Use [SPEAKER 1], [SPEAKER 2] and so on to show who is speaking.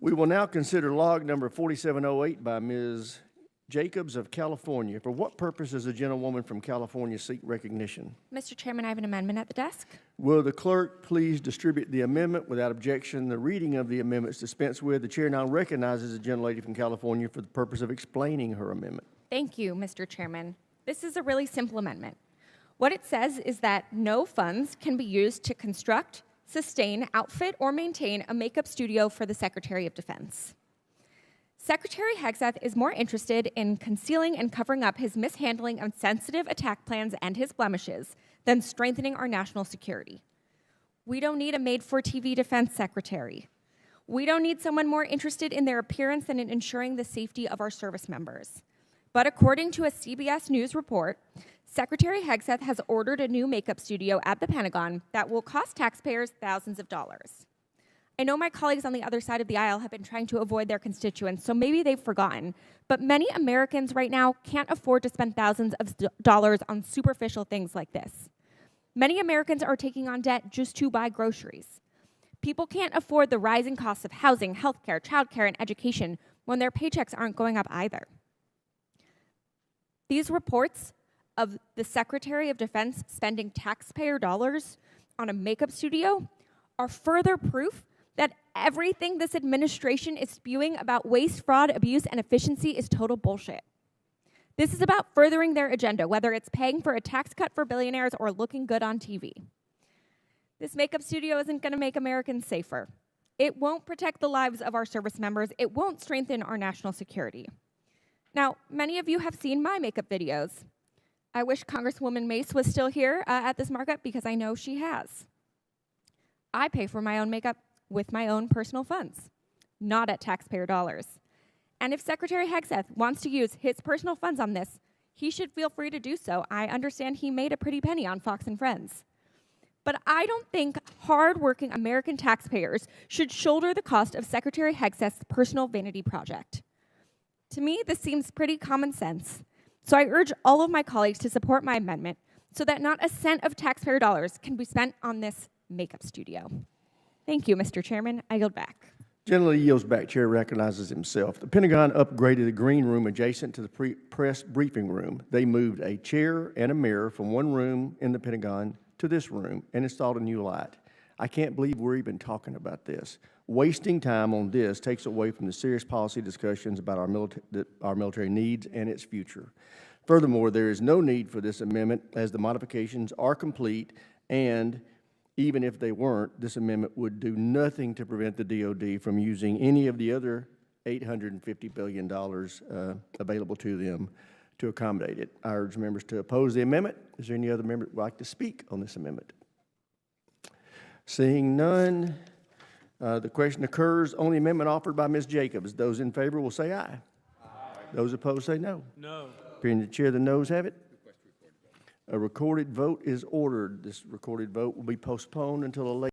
[SPEAKER 1] We will now consider log number 4708 by Ms. Jacobs of California. For what purpose does a gentlewoman from California seek recognition?
[SPEAKER 2] Mr. Chairman, I have an amendment at the desk.
[SPEAKER 1] Will the clerk please distribute the amendment without objection? The reading of the amendment is dispensed with. The chair now recognizes the gentlelady from California for the purpose of explaining her amendment.
[SPEAKER 2] Thank you, Mr. Chairman. This is a really simple amendment. What it says is that no funds can be used to construct, sustain, outfit, or maintain a makeup studio for the Secretary of Defense. Secretary Hegseth is more interested in concealing and covering up his mishandling of sensitive attack plans and his blemishes than strengthening our national security. We don't need a made-for-TV defense secretary. We don't need someone more interested in their appearance than in ensuring the safety of our service members. But according to a CBS News report, Secretary Hegseth has ordered a new makeup studio at the Pentagon that will cost taxpayers thousands of dollars. I know my colleagues on the other side of the aisle have been trying to avoid their constituents, so maybe they've forgotten. But many Americans right now can't afford to spend thousands of dollars on superficial things like this. Many Americans are taking on debt just to buy groceries. People can't afford the rising costs of housing, healthcare, childcare, and education when their paychecks aren't going up either. These reports of the Secretary of Defense spending taxpayer dollars on a makeup studio are further proof that everything this administration is spewing about waste, fraud, abuse, and efficiency is total bullshit. This is about furthering their agenda, whether it's paying for a tax cut for billionaires or looking good on TV. This makeup studio isn't going to make Americans safer. It won't protect the lives of our service members. It won't strengthen our national security. Now, many of you have seen my makeup videos. I wish Congresswoman Mace was still here at this markup because I know she has. I pay for my own makeup with my own personal funds, not at taxpayer dollars. And if Secretary Hegseth wants to use his personal funds on this, he should feel free to do so. I understand he made a pretty penny on Fox and Friends. But I don't think hardworking American taxpayers should shoulder the cost of Secretary Hegseth's personal vanity project. To me, this seems pretty common sense. So I urge all of my colleagues to support my amendment so that not a cent of taxpayer dollars can be spent on this makeup studio. Thank you, Mr. Chairman. I yield back.
[SPEAKER 1] Generally yields back. Chair recognizes himself. The Pentagon upgraded the green room adjacent to the press briefing room. They moved a chair and a mirror from one room in the Pentagon to this room and installed a new light. I can't believe we're even talking about this. Wasting time on this takes away from the serious policy discussions about our military needs and its future. Furthermore, there is no need for this amendment as the modifications are complete, and even if they weren't, this amendment would do nothing to prevent the DOD from using any of the other $850 billion available to them to accommodate it. I urge members to oppose the amendment. Is there any other member who would like to speak on this amendment? Seeing none, the question occurs on the amendment offered by Ms. Jacobs. Those in favor will say aye. Aye. Those opposed say no. No. Appearing the chair, the noes have it. A recorded vote is ordered. This recorded vote will be postponed until a later